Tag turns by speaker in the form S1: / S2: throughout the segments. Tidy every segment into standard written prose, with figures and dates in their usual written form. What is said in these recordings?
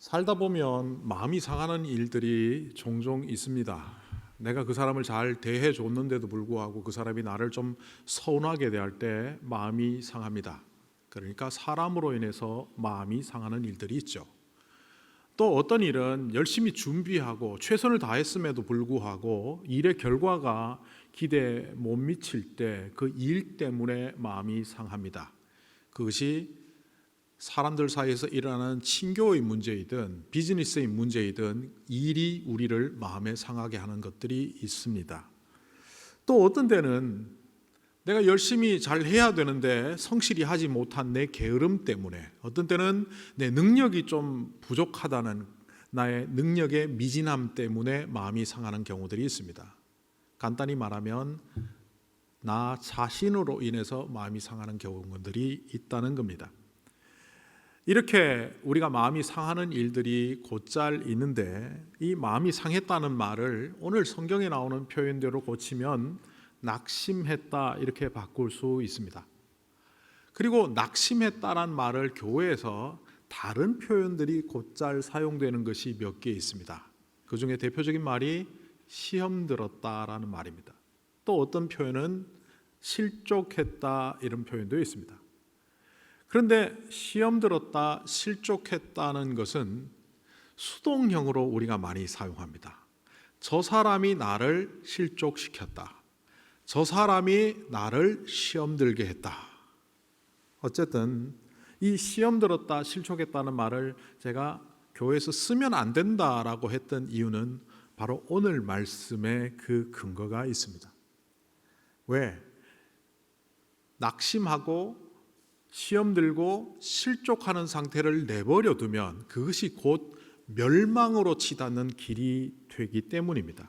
S1: 살다 보면 마음이 상하는 일들이 종종 있습니다. 내가 그 사람을 잘 대해 줬는데도 불구하고 그 사람이 나를 좀 서운하게 대할 때 마음이 상합니다. 그러니까 사람으로 인해서 마음이 상하는 일들이 있죠. 또 어떤 일은 열심히 준비하고 최선을 다했음에도 불구하고 일의 결과가 기대에 못 미칠 때 그 일 때문에 마음이 상합니다. 그것이 사람들 사이에서 일어나는 친교의 문제이든 비즈니스의 문제이든 일이 우리를 마음에 상하게 하는 것들이 있습니다. 또 어떤 때는 내가 열심히 잘 해야 되는데 성실히 하지 못한 내 게으름 때문에, 어떤 때는 내 능력이 좀 부족하다는 나의 능력의 미진함 때문에 마음이 상하는 경우들이 있습니다. 간단히 말하면 나 자신으로 인해서 마음이 상하는 경우들이 있다는 겁니다. 이렇게 우리가 마음이 상하는 일들이 곧잘 있는데, 이 마음이 상했다는 말을 오늘 성경에 나오는 표현대로 고치면 낙심했다 이렇게 바꿀 수 있습니다. 그리고 낙심했다란 말을 교회에서 다른 표현들이 곧잘 사용되는 것이 몇 개 있습니다. 그 중에 대표적인 말이 시험 들었다라는 말입니다. 또 어떤 표현은 실족했다 이런 표현도 있습니다. 그런데 시험 들었다, 실족했다는 것은 수동형으로 우리가 많이 사용합니다. 저 사람이 나를 실족시켰다. 저 사람이 나를 시험 들게 했다. 어쨌든 이 시험 들었다, 실족했다는 말을 제가 교회에서 쓰면 안 된다라고 했던 이유는 바로 오늘 말씀에 그 근거가 있습니다. 왜? 낙심하고 시험 들고 실족하는 상태를 내버려 두면 그것이 곧 멸망으로 치닫는 길이 되기 때문입니다.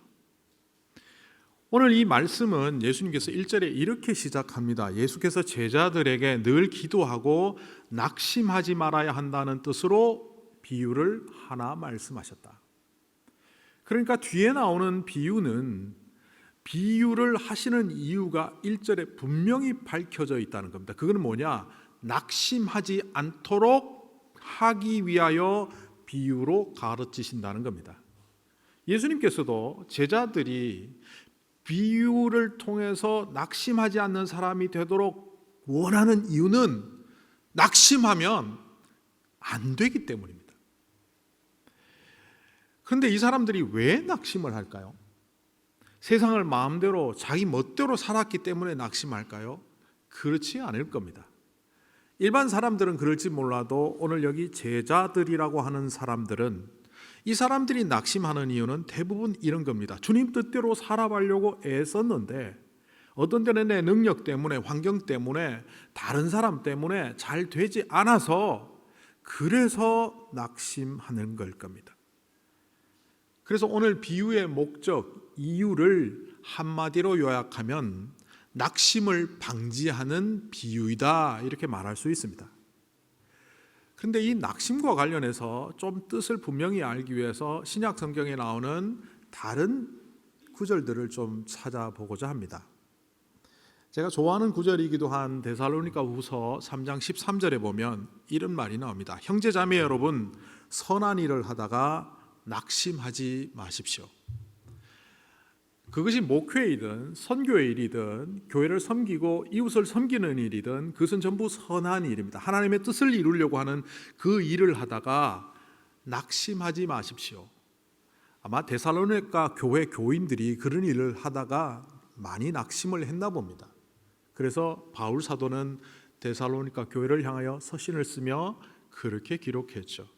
S1: 오늘 이 말씀은 예수님께서 1절에 이렇게 시작합니다. 예수께서 제자들에게 늘 기도하고 낙심하지 말아야 한다는 뜻으로 비유를 하나 말씀하셨다. 그러니까 뒤에 나오는 비유를 하시는 이유가 1절에 분명히 밝혀져 있다는 겁니다. 그건 뭐냐? 낙심하지 않도록 하기 위하여 비유로 가르치신다는 겁니다. 예수님께서도 제자들이 비유를 통해서 낙심하지 않는 사람이 되도록 원하는 이유는 낙심하면 안 되기 때문입니다. 그런데 이 사람들이 왜 낙심을 할까요? 세상을 마음대로 자기 멋대로 살았기 때문에 낙심할까요? 그렇지 않을 겁니다. 일반 사람들은 그럴지 몰라도 오늘 여기 제자들이라고 하는 사람들은, 이 사람들이 낙심하는 이유는 대부분 이런 겁니다. 주님 뜻대로 살아가려고 애썼는데 어떤 때는 내 능력 때문에, 환경 때문에, 다른 사람 때문에 잘 되지 않아서 그래서 낙심하는 걸 겁니다. 그래서 오늘 비유의 목적, 이유를 한마디로 요약하면 낙심을 방지하는 비유이다 이렇게 말할 수 있습니다. 그런데 이 낙심과 관련해서 좀 뜻을 분명히 알기 위해서 신약 성경에 나오는 다른 구절들을 좀 찾아보고자 합니다. 제가 좋아하는 구절이기도 한 데살로니가후서 3장 13절에 보면 이런 말이 나옵니다. 형제 자매 여러분, 선한 일을 하다가 낙심하지 마십시오. 그것이 목회이든 선교의 일이든 교회를 섬기고 이웃을 섬기는 일이든 그것은 전부 선한 일입니다. 하나님의 뜻을 이루려고 하는 그 일을 하다가 낙심하지 마십시오. 아마 데살로니가 교회 교인들이 그런 일을 하다가 많이 낙심을 했나 봅니다. 그래서 바울 사도는 데살로니가 교회를 향하여 서신을 쓰며 그렇게 기록했죠.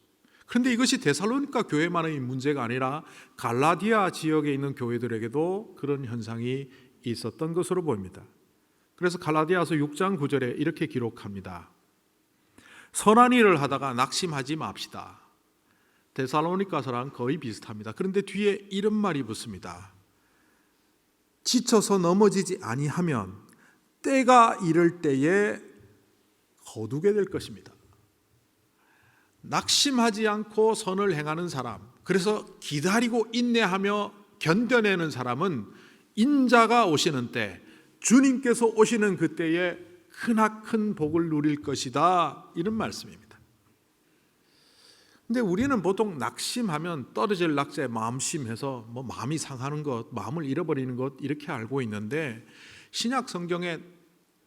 S1: 그런데 이것이 데살로니가 교회만의 문제가 아니라 갈라디아 지역에 있는 교회들에게도 그런 현상이 있었던 것으로 보입니다. 그래서 갈라디아서 6장 9절에 이렇게 기록합니다. 선한 일을 하다가 낙심하지 맙시다. 데살로니가서랑 거의 비슷합니다. 그런데 뒤에 이런 말이 붙습니다. 지쳐서 넘어지지 아니하면 때가 이를 때에 거두게 될 것입니다. 낙심하지 않고 선을 행하는 사람, 그래서 기다리고 인내하며 견뎌내는 사람은 인자가 오시는 때, 주님께서 오시는 그때에 크나큰 복을 누릴 것이다 이런 말씀입니다. 근데 우리는 보통 낙심하면 떨어질 낙자에 마음심해서 뭐 마음이 상하는 것, 마음을 잃어버리는 것 이렇게 알고 있는데 신약 성경에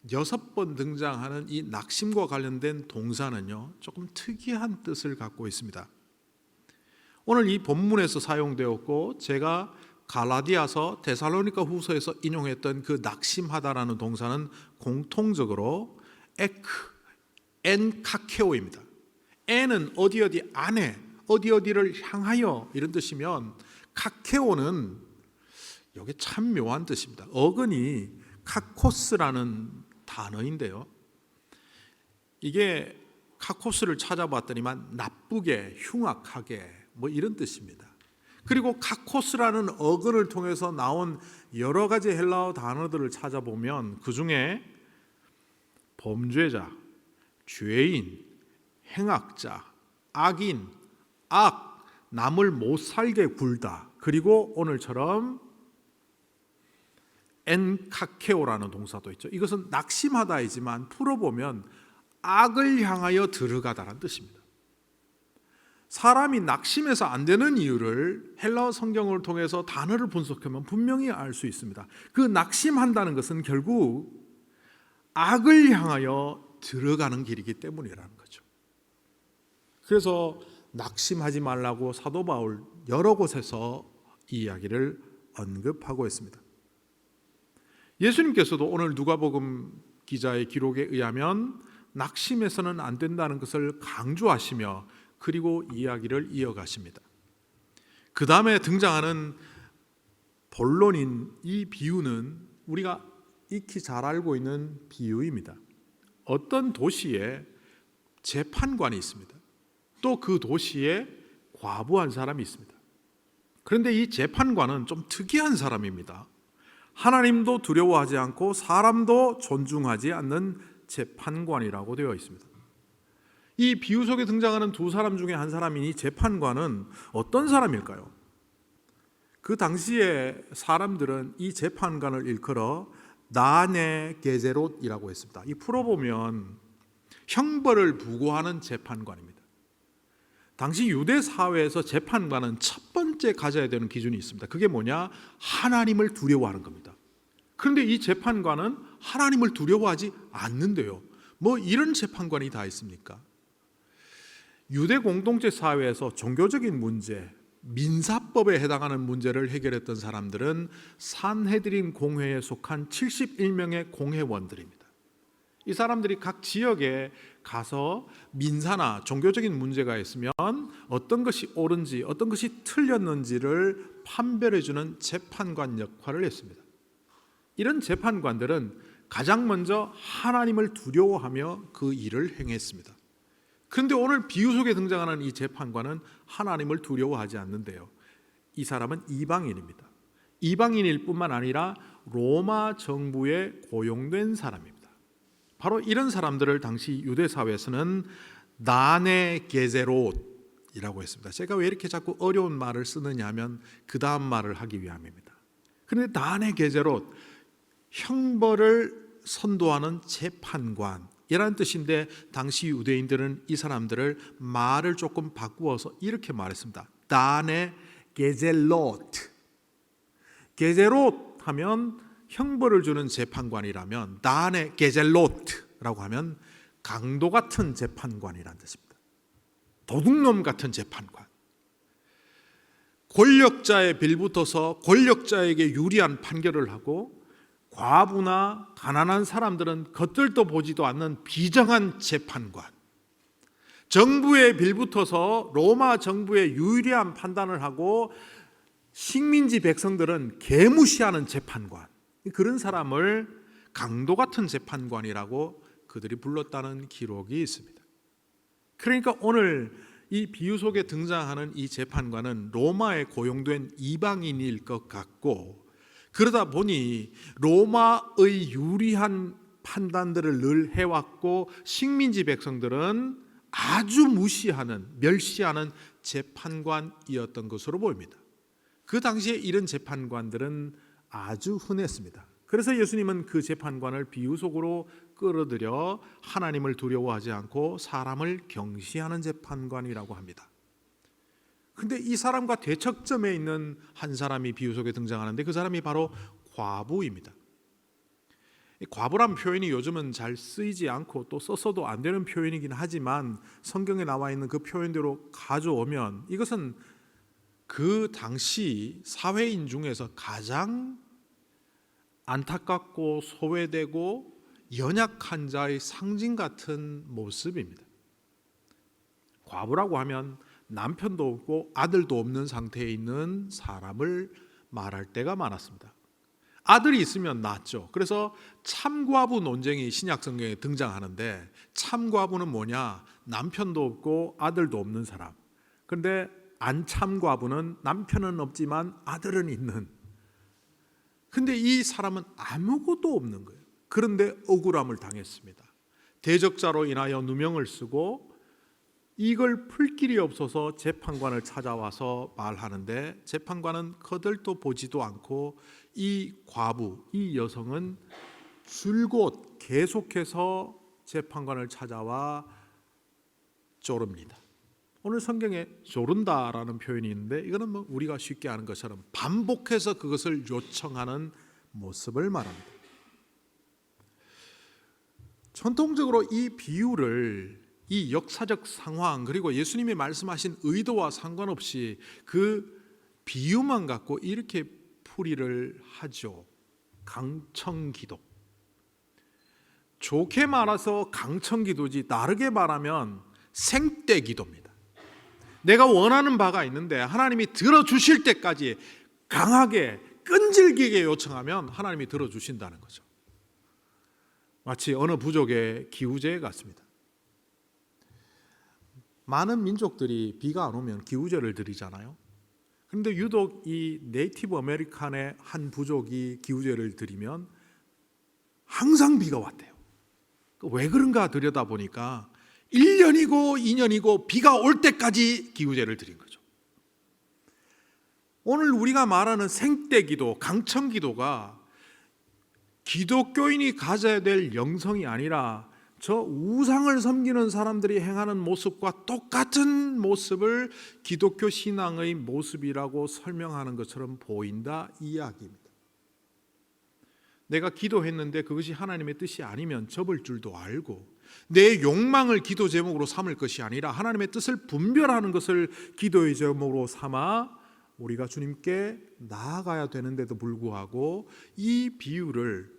S1: 6번 등장하는 이 낙심과 관련된 동사는요 조금 특이한 뜻을 갖고 있습니다. 오늘 이 본문에서 사용되었고 제가 갈라디아서 데살로니가 후서에서 인용했던 그 낙심하다라는 동사는 공통적으로 엔카케오입니다. 엔은 어디 안에 어디를 향하여 이런 뜻이면 카케오는 이게 참 묘한 뜻입니다. 어근이 카코스라는 단어인데요, 이게 카코스를 찾아봤더니만 나쁘게 흉악하게 뭐 이런 뜻입니다. 그리고 카코스라는 어근을 통해서 나온 여러 가지 헬라어 단어들을 찾아보면 그 중에 범죄자, 죄인, 행악자, 악인, 악, 남을 못 살게 굴다, 그리고 오늘처럼 엔카케오라는 동사도 있죠. 이것은 낙심하다이지만 풀어보면 악을 향하여 들어가다라는 뜻입니다. 사람이 낙심해서 안 되는 이유를 헬라어 성경을 통해서 단어를 분석하면 분명히 알 수 있습니다. 그 낙심한다는 것은 결국 악을 향하여 들어가는 길이기 때문이라는 거죠. 그래서 낙심하지 말라고 사도 바울 여러 곳에서 이 이야기를 언급하고 있습니다. 예수님께서도 오늘 누가복음 기자의 기록에 의하면 낙심해서는 안 된다는 것을 강조하시며 그리고 이야기를 이어가십니다. 그 다음에 등장하는 본론인 이 비유는 우리가 익히 잘 알고 있는 비유입니다. 어떤 도시에 재판관이 있습니다. 또 그 도시에 과부한 사람이 있습니다. 그런데 이 재판관은 좀 특이한 사람입니다. 하나님도 두려워하지 않고 사람도 존중하지 않는 재판관이라고 되어 있습니다. 이 비유 속에 등장하는 두 사람 중에 한 사람인 이 재판관은 어떤 사람일까요? 그 당시에 사람들은 이 재판관을 일컬어 나네 게제롯이라고 했습니다. 이 풀어보면 형벌을 부과하는 재판관입니다. 당시 유대 사회에서 재판관은 첫 번째 가져야 되는 기준이 있습니다. 그게 뭐냐? 하나님을 두려워하는 겁니다. 그런데 이 재판관은 하나님을 두려워하지 않는데요. 뭐 이런 재판관이 다 있습니까? 유대 공동체 사회에서 종교적인 문제, 민사법에 해당하는 문제를 해결했던 사람들은 산헤드린 공회에 속한 71명의 공회원들입니다. 이 사람들이 각 지역에 가서 민사나 종교적인 문제가 있으면 어떤 것이 옳은지 어떤 것이 틀렸는지를 판별해주는 재판관 역할을 했습니다. 이런 재판관들은 가장 먼저 하나님을 두려워하며 그 일을 행했습니다. 그런데 오늘 비유 속에 등장하는 이 재판관은 하나님을 두려워하지 않는데요, 이 사람은 이방인입니다. 이방인일 뿐만 아니라 로마 정부에 고용된 사람입니다. 바로 이런 사람들을 당시 유대 사회에서는 나네 게제롯이라고 했습니다. 제가 왜 이렇게 자꾸 어려운 말을 쓰느냐 하면 그 다음 말을 하기 위함입니다. 그런데 나네 게제롯, 형벌을 선도하는 재판관이라는 뜻인데 당시 유대인들은 이 사람들을 말을 조금 바꾸어서 이렇게 말했습니다. 나네 게젤롯. 게제롯 하면 형벌을 주는 재판관이라면 나네 게젤롯라고 하면 강도 같은 재판관이라는 뜻입니다. 도둑놈 같은 재판관. 권력자에 빌붙어서 권력자에게 유리한 판결을 하고 과부나 가난한 사람들은 겉들도 보지도 않는 비정한 재판관. 정부에 빌붙어서 로마 정부에 유리한 판단을 하고 식민지 백성들은 개무시하는 재판관. 그런 사람을 강도 같은 재판관이라고 그들이 불렀다는 기록이 있습니다. 그러니까 오늘 이 비유 속에 등장하는 이 재판관은 로마에 고용된 이방인일 것 같고, 그러다 보니 로마의 유리한 판단들을 늘 해왔고 식민지 백성들은 아주 무시하는, 멸시하는 재판관이었던 것으로 보입니다. 그 당시에 이런 재판관들은 아주 흔했습니다. 그래서 예수님은 그 재판관을 비유 속으로 끌어들여 하나님을 두려워하지 않고 사람을 경시하는 재판관이라고 합니다. 근데 이 사람과 대척점에 있는 한 사람이 비유 속에 등장하는데 그 사람이 바로 과부입니다. 이 과부란 표현이 요즘은 잘 쓰이지 않고 또 써서도 안 되는 표현이긴 하지만 성경에 나와 있는 그 표현대로 가져오면 이것은 그 당시 사회인 중에서 가장 안타깝고 소외되고 연약한 자의 상징 같은 모습입니다. 과부라고 하면 남편도 없고 아들도 없는 상태에 있는 사람을 말할 때가 많았습니다. 아들이 있으면 낫죠. 그래서 참과부 논쟁이 신약 성경에 등장하는데 참과부는 뭐냐? 남편도 없고 아들도 없는 사람. 그런데 안참과부는 남편은 없지만 아들은 있는. 근데 이 사람은 아무것도 없는 거예요. 그런데 억울함을 당했습니다. 대적자로 인하여 누명을 쓰고 이걸 풀 길이 없어서 재판관을 찾아와서 말하는데 재판관은 거들떠 보지도 않고 이 과부, 이 여성은 줄곧 계속해서 재판관을 찾아와 조릅니다. 오늘 성경에 조른다라는 표현이 있는데 이거는 뭐 우리가 쉽게 아는 것처럼 반복해서 그것을 요청하는 모습을 말합니다. 전통적으로 이 비유를 이 역사적 상황 그리고 예수님이 말씀하신 의도와 상관없이 그 비유만 갖고 이렇게 풀이를 하죠. 강청기도. 좋게 말해서 강청기도지 나르게 말하면 생떼기도입니다. 내가 원하는 바가 있는데 하나님이 들어주실 때까지 강하게 끈질기게 요청하면 하나님이 들어주신다는 거죠. 마치 어느 부족의 기우제 같습니다. 많은 민족들이 비가 안 오면 기우제를 드리잖아요. 그런데 유독 이 네이티브 아메리칸의 한 부족이 기우제를 드리면 항상 비가 왔대요. 왜 그런가 들여다보니까 1년이고 2년이고 비가 올 때까지 기우제를 드린 거죠. 오늘 우리가 말하는 생떼기도, 강청기도가 기독교인이 가져야 될 영성이 아니라 저 우상을 섬기는 사람들이 행하는 모습과 똑같은 모습을 기독교 신앙의 모습이라고 설명하는 것처럼 보인다 이 이야기입니다. 내가 기도했는데 그것이 하나님의 뜻이 아니면 접을 줄도 알고 내 욕망을 기도 제목으로 삼을 것이 아니라 하나님의 뜻을 분별하는 것을 기도의 제목으로 삼아 우리가 주님께 나아가야 되는데도 불구하고 이 비유를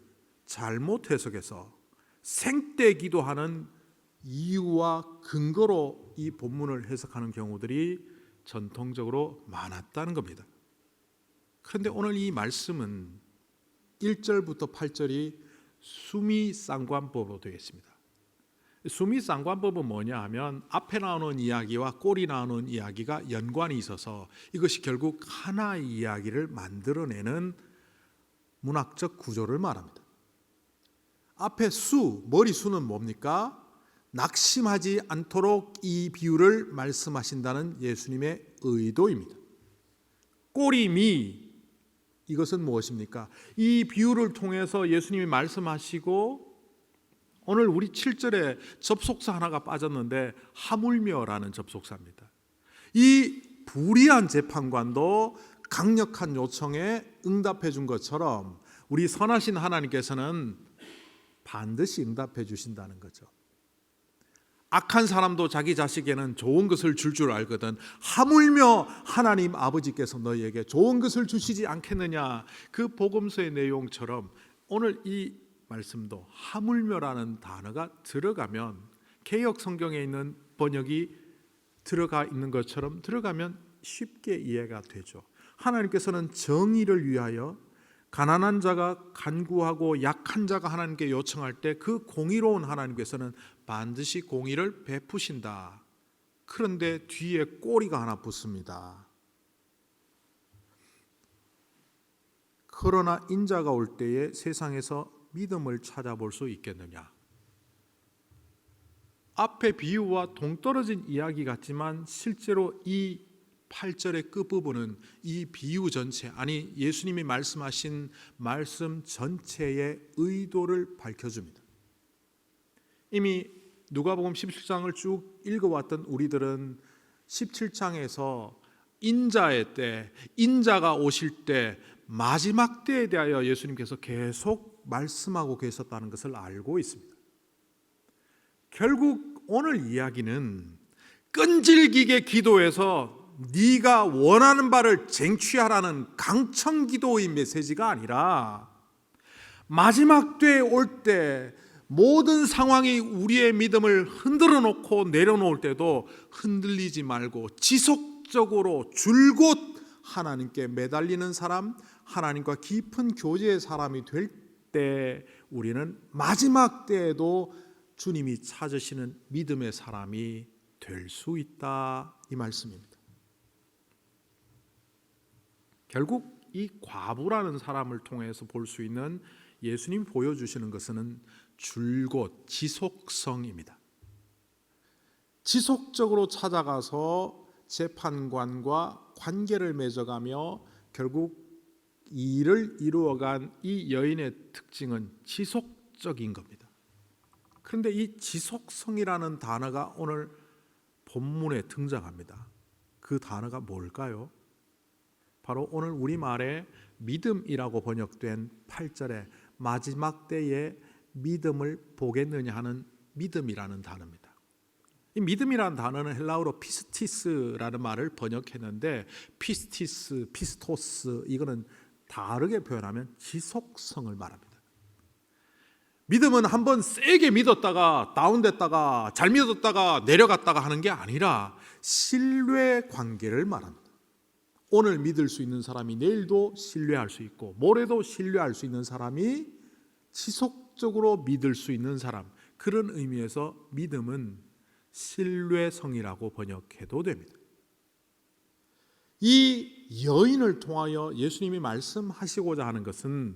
S1: 잘못 해석해서 생떼 기도하는 이유와 근거로 이 본문을 해석하는 경우들이 전통적으로 많았다는 겁니다. 그런데 오늘 이 말씀은 1절부터 8절이 수미상관법으로 되어 있습니다. 수미상관법은 뭐냐 하면 앞에 나오는 이야기와 꼴이 나오는 이야기가 연관이 있어서 이것이 결국 하나의 이야기를 만들어내는 문학적 구조를 말합니다. 앞에 머리수는 뭡니까? 낙심하지 않도록 이 비유를 말씀하신다는 예수님의 의도입니다. 꼬리미, 이것은 무엇입니까? 이 비유를 통해서 예수님이 말씀하시고 오늘 우리 7절에 접속사 하나가 빠졌는데 하물며라는 접속사입니다. 이 불의한 재판관도 강력한 요청에 응답해 준 것처럼 우리 선하신 하나님께서는 반드시 응답해 주신다는 거죠. 악한 사람도 자기 자식에는 좋은 것을 줄 알거든 하물며 하나님 아버지께서 너희에게 좋은 것을 주시지 않겠느냐. 그 복음서의 내용처럼 오늘 이 말씀도 하물며라는 단어가 들어가면 개역 성경에 있는 번역이 들어가 있는 것처럼 들어가면 쉽게 이해가 되죠. 하나님께서는 정의를 위하여 가난한 자가 간구하고 약한 자가 하나님께 요청할 때 그 공의로운 하나님께서는 반드시 공의를 베푸신다. 그런데 뒤에 꼬리가 하나 붙습니다. 그러나 인자가 올 때에 세상에서 믿음을 찾아볼 수 있겠느냐. 앞에 비유와 동떨어진 이야기 같지만 실제로 이 8절의 끝부분은 이 비유 전체, 아니 예수님이 말씀하신 말씀 전체의 의도를 밝혀줍니다. 이미 누가복음 17장을 쭉 읽어왔던 우리들은 17장에서 인자의 때, 인자가 오실 때, 마지막 때에 대하여 예수님께서 계속 말씀하고 계셨다는 것을 알고 있습니다. 결국 오늘 이야기는 끈질기게 기도해서 네가 원하는 바를 쟁취하라는 강청 기도의 메시지가 아니라 마지막 때에 올 때 모든 상황이 우리의 믿음을 흔들어 놓고 내려놓을 때도 흔들리지 말고 지속적으로 줄곧 하나님께 매달리는 사람, 하나님과 깊은 교제의 사람이 될 때 우리는 마지막 때에도 주님이 찾으시는 믿음의 사람이 될 수 있다, 이 말씀입니다. 결국 이 과부라는 사람을 통해서 볼 수 있는 예수님이 보여주시는 것은 줄곧 지속성입니다. 지속적으로 찾아가서 재판관과 관계를 맺어가며 결국 이 일을 이루어간 이 여인의 특징은 지속적인 겁니다. 그런데 이 지속성이라는 단어가 오늘 본문에 등장합니다. 그 단어가 뭘까요? 바로 오늘 우리말에 믿음이라고 번역된 8절에 마지막 때에 믿음을 보겠느냐 하는 믿음이라는 단어입니다. 이 믿음이라는 단어는 헬라어로 피스티스라는 말을 번역했는데 피스티스, 피스토스 이거는 다르게 표현하면 지속성을 말합니다. 믿음은 한번 세게 믿었다가 다운됐다가 잘 믿었다가 내려갔다가 하는 게 아니라 신뢰 관계를 말합니다. 오늘 믿을 수 있는 사람이 내일도 신뢰할 수 있고 모레도 신뢰할 수 있는 사람이 지속적으로 믿을 수 있는 사람, 그런 의미에서 믿음은 신뢰성이라고 번역해도 됩니다. 이 여인을 통하여 예수님이 말씀하시고자 하는 것은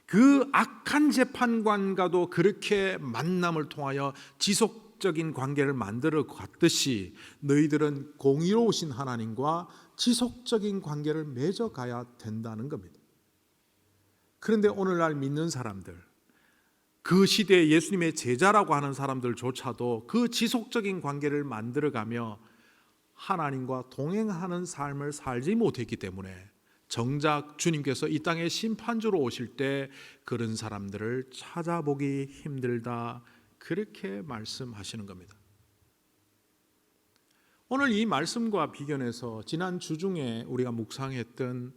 S1: 그 악한 재판관과도 그렇게 만남을 통하여 지속적인 관계를 만들어 갔듯이 너희들은 공의로우신 하나님과 지속적인 관계를 맺어가야 된다는 겁니다. 그런데 오늘날 믿는 사람들, 그 시대에 예수님의 제자라고 하는 사람들조차도 그 지속적인 관계를 만들어가며 하나님과 동행하는 삶을 살지 못했기 때문에 정작 주님께서 이 땅에 심판주로 오실 때 그런 사람들을 찾아보기 힘들다, 그렇게 말씀하시는 겁니다. 오늘 이 말씀과 비견해서 지난 주중에 우리가 묵상했던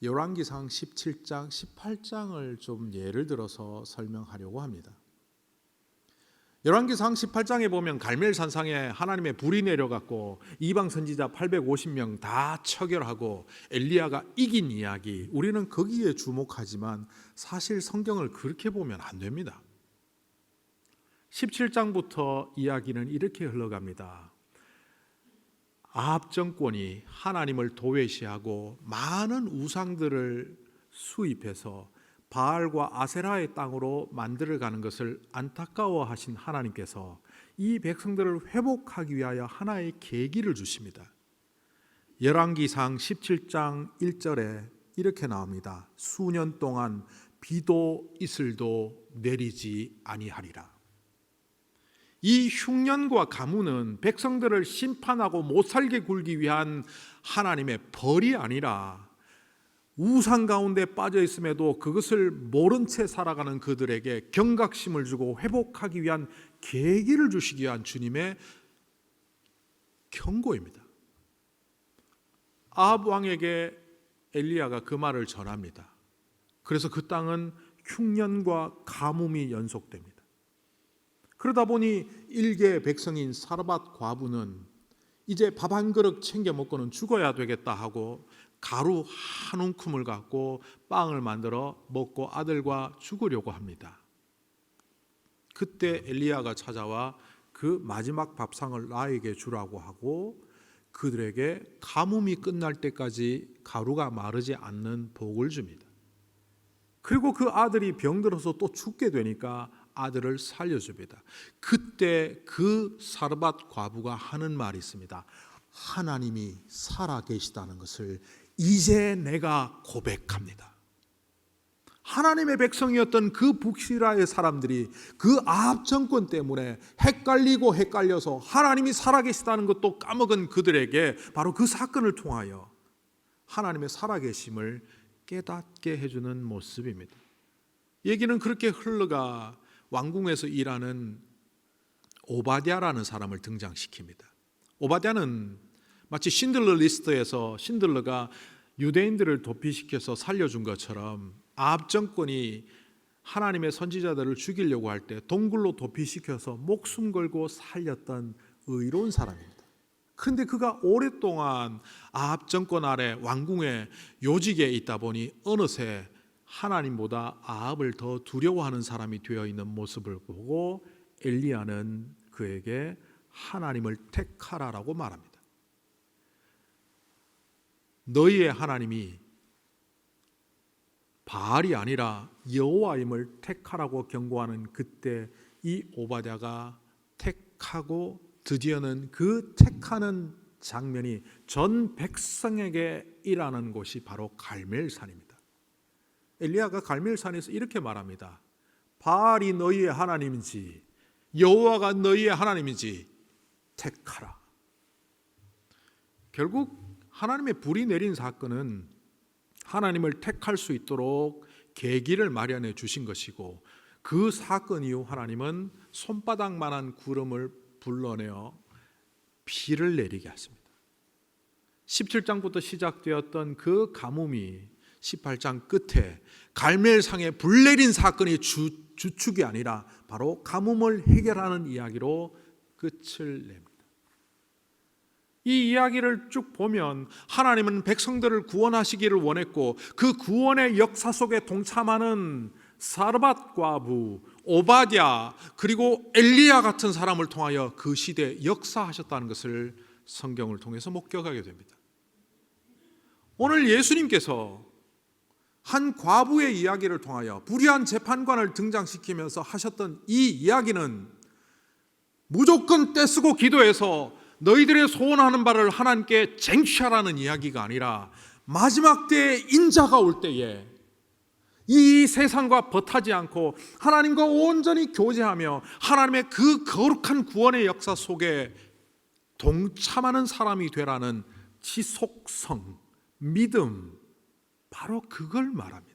S1: 열왕기상 17장, 18장을 좀 예를 들어서 설명하려고 합니다. 열왕기상 18장에 보면 갈멜산상에 하나님의 불이 내려갔고 이방 선지자 850명 다 처결하고 엘리야가 이긴 이야기, 우리는 거기에 주목하지만 사실 성경을 그렇게 보면 안 됩니다. 17장부터 이야기는 이렇게 흘러갑니다. 아합 정권이 하나님을 도외시하고 많은 우상들을 수입해서 바알과 아세라의 땅으로 만들어가는 것을 안타까워하신 하나님께서 이 백성들을 회복하기 위하여 하나의 계기를 주십니다. 열왕기상 17장 1절에 이렇게 나옵니다. 수년 동안 비도 이슬도 내리지 아니하리라. 이 흉년과 가뭄은 백성들을 심판하고 못살게 굴기 위한 하나님의 벌이 아니라 우상 가운데 빠져 있음에도 그것을 모른 채 살아가는 그들에게 경각심을 주고 회복하기 위한 계기를 주시기 위한 주님의 경고입니다. 아합 왕에게 엘리야가 그 말을 전합니다. 그래서 그 땅은 흉년과 가뭄이 연속됩니다. 그러다 보니 일개 백성인 사르밧 과부는 이제 밥 한 그릇 챙겨 먹고는 죽어야 되겠다 하고 가루 한 움큼을 갖고 빵을 만들어 먹고 아들과 죽으려고 합니다. 그때 엘리야가 찾아와 그 마지막 밥상을 나에게 주라고 하고 그들에게 가뭄이 끝날 때까지 가루가 마르지 않는 복을 줍니다. 그리고 그 아들이 병들어서 또 죽게 되니까 아들을 살려줍니다. 그때 그 사르밧 과부가 하는 말이 있습니다. 하나님이 살아계시다는 것을 이제 내가 고백합니다. 하나님의 백성이었던 그 북시라의 사람들이 그 아합 정권 때문에 헷갈리고 헷갈려서 하나님이 살아계시다는 것도 까먹은 그들에게 바로 그 사건을 통하여 하나님의 살아계심을 깨닫게 해주는 모습입니다. 얘기는 그렇게 흘러가 왕궁에서 일하는 오바댜라는 사람을 등장시킵니다. 오바댜는 마치 신들러 리스트에서 신들러가 유대인들을 도피시켜서 살려준 것처럼 아합 정권이 하나님의 선지자들을 죽이려고 할 때 동굴로 도피시켜서 목숨 걸고 살렸던 의로운 사람입니다. 그런데 그가 오랫동안 아합 정권 아래 왕궁의 요직에 있다 보니 어느새 하나님보다 아합을 더 두려워하는 사람이 되어 있는 모습을 보고 엘리야는 그에게 하나님을 택하라라고 말합니다. 너희의 하나님이 바알이 아니라 여호와임을 택하라고 경고하는 그때 이 오바댜가 택하고 드디어는 그 택하는 장면이 전 백성에게 일하는 곳이 바로 갈멜산입니다. 엘리야가 갈멜산에서 이렇게 말합니다. 바알이 너희의 하나님인지 여호와가 너희의 하나님인지 택하라. 결국 하나님의 불이 내린 사건은 하나님을 택할 수 있도록 계기를 마련해 주신 것이고, 그 사건 이후 하나님은 손바닥만한 구름을 불러내어 비를 내리게 하십니다. 17장부터 시작되었던 그 가뭄이 18장 끝에 갈멜산에 불 내린 사건이 주축이 아니라 바로 가뭄을 해결하는 이야기로 끝을 냅니다. 이 이야기를 쭉 보면 하나님은 백성들을 구원하시기를 원했고, 그 구원의 역사 속에 동참하는 사르밧 과부, 오바댜, 그리고 엘리야 같은 사람을 통하여 그 시대에 역사하셨다는 것을 성경을 통해서 목격하게 됩니다. 오늘 예수님께서 한 과부의 이야기를 통하여 불의한 재판관을 등장시키면서 하셨던 이 이야기는 무조건 떼쓰고 기도해서 너희들의 소원하는 바를 하나님께 쟁취하라는 이야기가 아니라, 마지막 때에 인자가 올 때에 이 세상과 벗하지 않고 하나님과 온전히 교제하며 하나님의 그 거룩한 구원의 역사 속에 동참하는 사람이 되라는 지속성, 믿음, 바로 그걸 말합니다.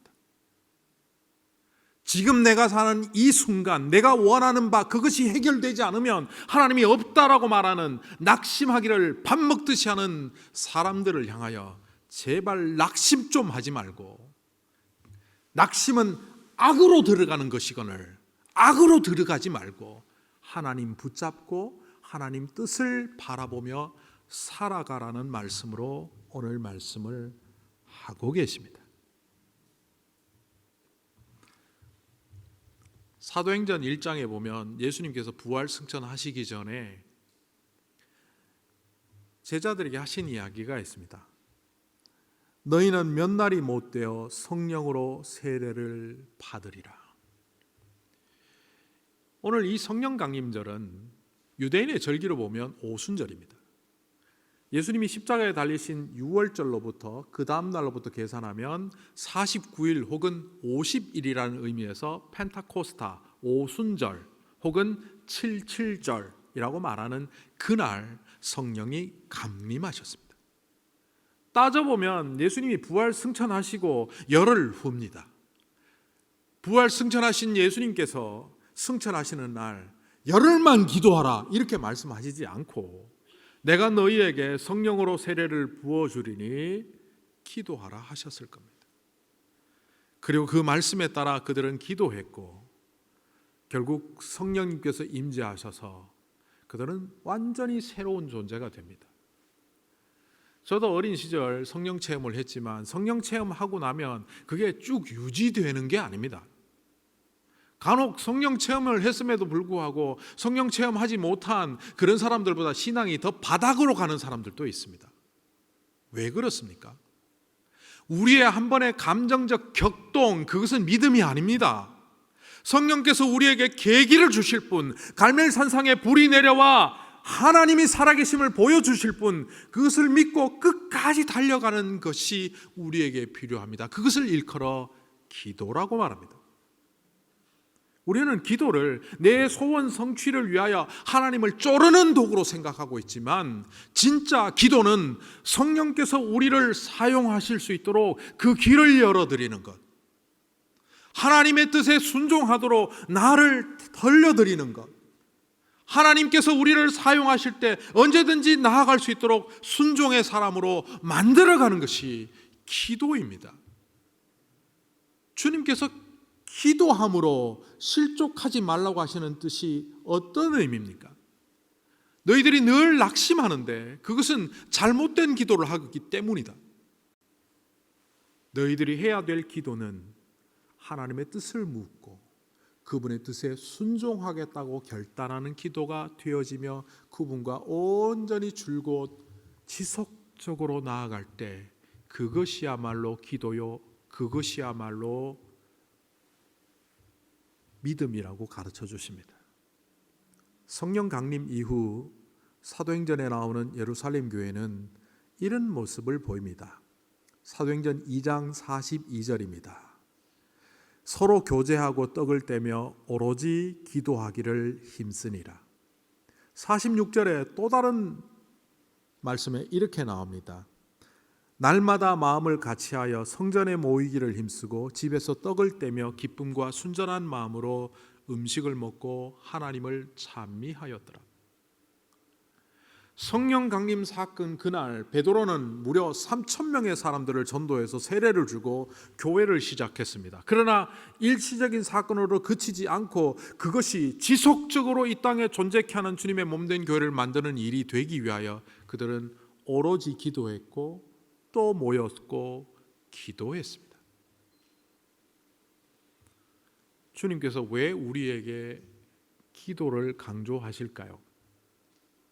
S1: 지금 내가 사는 이 순간 내가 원하는 바 그것이 해결되지 않으면 하나님이 없다라고 말하는, 낙심하기를 밥 먹듯이 하는 사람들을 향하여 제발 낙심 좀 하지 말고, 낙심은 악으로 들어가는 것이거늘 악으로 들어가지 말고 하나님 붙잡고 하나님 뜻을 바라보며 살아가라는 말씀으로 오늘 말씀을 하고 계십니다. 사도행전 1장에 보면 예수님께서 부활 승천하시기 전에 제자들에게 하신 이야기가 있습니다. 너희는 몇 날이 못되어 성령으로 세례를 받으리라. 오늘 이 성령 강림절은 유대인의 절기로 보면 오순절입니다. 예수님이 십자가에 달리신 6월절로부터 그 다음 날로부터 계산하면 49일 혹은 50일이라는 의미에서 펜타코스타, 오순절 혹은 77절이라고 말하는 그날 성령이 감림하셨습니다. 따져보면 예수님이 부활 승천하시고 열흘 후입니다. 부활 승천하신 예수님께서 승천하시는 날 열흘만 기도하라 이렇게 말씀하시지 않고, 내가 너희에게 성령으로 세례를 부어주리니 기도하라 하셨을 겁니다. 그리고 그 말씀에 따라 그들은 기도했고, 결국 성령님께서 임재하셔서 그들은 완전히 새로운 존재가 됩니다. 저도 어린 시절 성령 체험을 했지만 성령 체험하고 나면 그게 쭉 유지되는 게 아닙니다. 간혹 성령 체험을 했음에도 불구하고 성령 체험하지 못한 그런 사람들보다 신앙이 더 바닥으로 가는 사람들도 있습니다. 왜 그렇습니까? 우리의 한 번의 감정적 격동, 그것은 믿음이 아닙니다. 성령께서 우리에게 계기를 주실 뿐, 갈멜산상에 불이 내려와 하나님이 살아계심을 보여주실 뿐, 그것을 믿고 끝까지 달려가는 것이 우리에게 필요합니다. 그것을 일컬어 기도라고 말합니다. 우리는 기도를 내 소원 성취를 위하여 하나님을 쪼르는 도구로 생각하고 있지만 진짜 기도는 성령께서 우리를 사용하실 수 있도록 그 길을 열어드리는 것, 하나님의 뜻에 순종하도록 나를 돌려드리는 것, 하나님께서 우리를 사용하실 때 언제든지 나아갈 수 있도록 순종의 사람으로 만들어가는 것이 기도입니다. 주님께서 기도함으로 실족하지 말라고 하시는 뜻이 어떤 의미입니까? 너희들이 늘 낙심하는데 그것은 잘못된 기도를 하기 때문이다. 너희들이 해야 될 기도는 하나님의 뜻을 묻고 그분의 뜻에 순종하겠다고 결단하는 기도가 되어지며 그분과 온전히 줄곧 지속적으로 나아갈 때 그것이야말로 기도요, 그것이야말로 믿음이라고 가르쳐 주십니다. 성령 강림 이후 사도행전에 나오는 예루살렘 교회는 이런 모습을 보입니다. 사도행전 2장 42절입니다. 서로 교제하고 떡을 떼며 오로지 기도하기를 힘쓰니라. 46절에 또 다른 말씀에 이렇게 나옵니다. 날마다 마음을 같이하여 성전에 모이기를 힘쓰고 집에서 떡을 떼며 기쁨과 순전한 마음으로 음식을 먹고 하나님을 찬미하였더라. 성령 강림 사건 그날 베드로는 무려 3,000명의 사람들을 전도해서 세례를 주고 교회를 시작했습니다. 그러나 일시적인 사건으로 그치지 않고 그것이 지속적으로 이 땅에 존재케 하는 주님의 몸된 교회를 만드는 일이 되기 위하여 그들은 오로지 기도했고 또 모였고 기도했습니다. 주님께서 왜 우리에게 기도를 강조하실까요?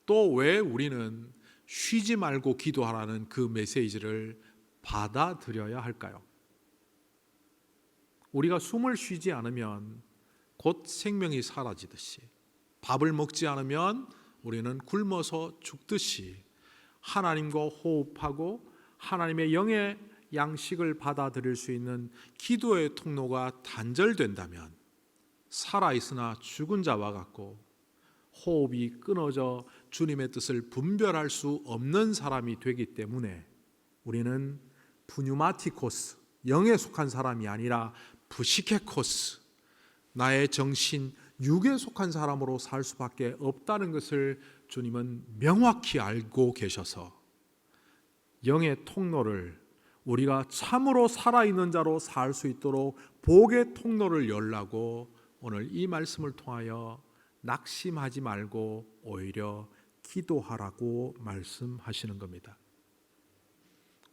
S1: 또 왜 우리는 쉬지 말고 기도하라는 그 메시지를 받아들여야 할까요? 우리가 숨을 쉬지 않으면 곧 생명이 사라지듯이, 밥을 먹지 않으면 우리는 굶어서 죽듯이 하나님과 호흡하고 하나님의 영의 양식을 받아들일 수 있는 기도의 통로가 단절된다면 살아있으나 죽은 자와 같고 호흡이 끊어져 주님의 뜻을 분별할 수 없는 사람이 되기 때문에 우리는 푸뉴마티코스, 영에 속한 사람이 아니라 부시케코스, 나의 정신, 육에 속한 사람으로 살 수밖에 없다는 것을 주님은 명확히 알고 계셔서 영의 통로를 우리가 참으로 살아있는 자로 살 수 있도록 복의 통로를 열라고 오늘 이 말씀을 통하여 낙심하지 말고 오히려 기도하라고 말씀하시는 겁니다.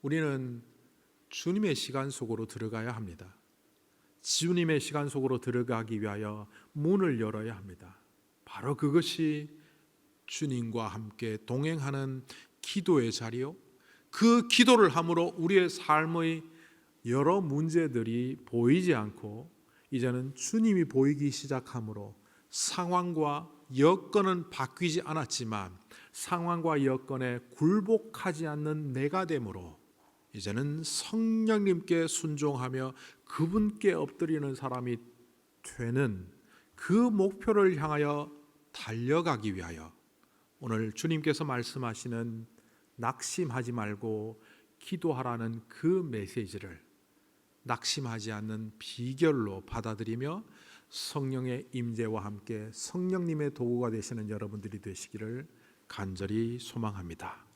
S1: 우리는 주님의 시간 속으로 들어가야 합니다. 주님의 시간 속으로 들어가기 위하여 문을 열어야 합니다. 바로 그것이 주님과 함께 동행하는 기도의 자리요, 그 기도를 함으로 우리의 삶의 여러 문제들이 보이지 않고 이제는 주님이 보이기 시작함으로 상황과 여건은 바뀌지 않았지만 상황과 여건에 굴복하지 않는 내가 되므로 이제는 성령님께 순종하며 그분께 엎드리는 사람이 되는 그 목표를 향하여 달려가기 위하여 오늘 주님께서 말씀하시는 낙심하지 말고 기도하라는 그 메시지를 낙심하지 않는 비결로 받아들이며 성령의 임재와 함께 성령님의 도구가 되시는 여러분들이 되시기를 간절히 소망합니다.